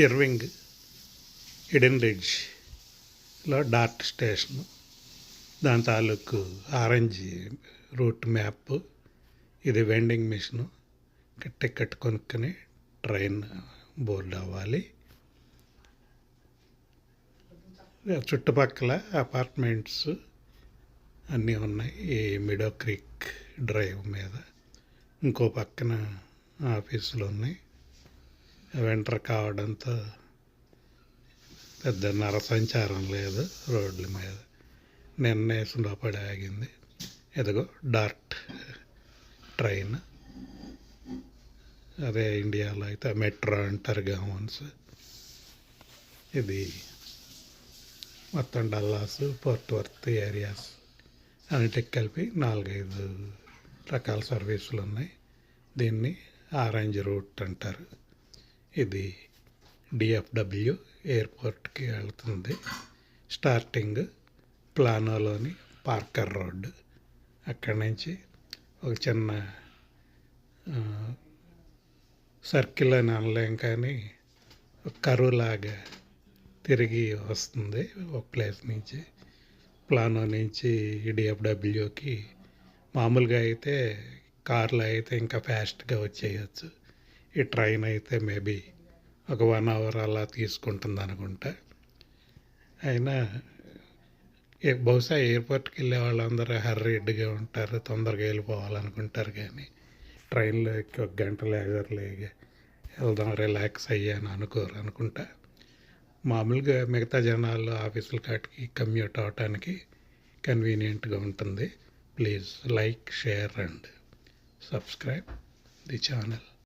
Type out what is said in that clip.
Irving hidden రిడ్జ్లో dart station, దాని తాలూకు orange route map, ఇది వెండింగ్ మిషను. టికెట్ కొనుక్కొని ట్రైన్ బోర్డు అవ్వాలి. చుట్టుపక్కల అపార్ట్మెంట్స్ అన్నీ ఉన్నాయి ఈ మిడో క్రీక్ డ్రైవ్ మీద. ఇంకో పక్కన ఆఫీసులు ఉన్నాయి. వింటర్ కావడంతో పెద్ద నరసంచారం లేదు రోడ్ల మీద. నిన్నే సుందరపడి ఆగింది. ఎదుగో డార్ట్ ట్రైన్. అదే ఇండియాలో అయితే మెట్రో అంటారు గవర్న్స్. ఇది మొత్తం డల్లాస్, పోర్ట్ వర్త్ ఏరియాస్ అన్నిటికి కలిపి 4-5 రకాల సర్వీసులు ఉన్నాయి. దీన్ని ఆరెంజ్ రూట్ అంటారు. ఇది డిఎఫ్డబ్ల్యూ ఎయిర్పోర్ట్కి వెళ్తుంది. స్టార్టింగ్ ప్లానోలోని పార్కర్ రోడ్డు. అక్కడి నుంచి ఒక చిన్న సర్కిల్ అని అనలేం కానీ కరువులాగా తిరిగి వస్తుంది ఒక ప్లేస్ నుంచి. ప్లానో నుంచి డిఎఫ్డబ్ల్యూకి మామూలుగా అయితే కార్లో అయితే ఇంకా ఫాస్ట్గా వచ్చేయచ్చు. ఈ ట్రైన్ అయితే మేబీ ఒక 1 అవర్ అలా తీసుకుంటుంది అనుకుంటా. అయినా బహుశా ఎయిర్పోర్ట్కి వెళ్ళే వాళ్ళందరూ హర్రీడ్గా ఉంటారు, తొందరగా వెళ్ళిపోవాలనుకుంటారు. కానీ ట్రైన్లో ఎక్కి 1 గంట లేజర్లేగా వెళ్దాం రిలాక్స్ అయ్యాను అనుకుంటా. మామూలుగా మిగతా జనాలు ఆఫీసుల కాటికి కమ్యూట్ అవటానికి కన్వీనియంట్గా ఉంటుంది. Please like, share and subscribe the channel.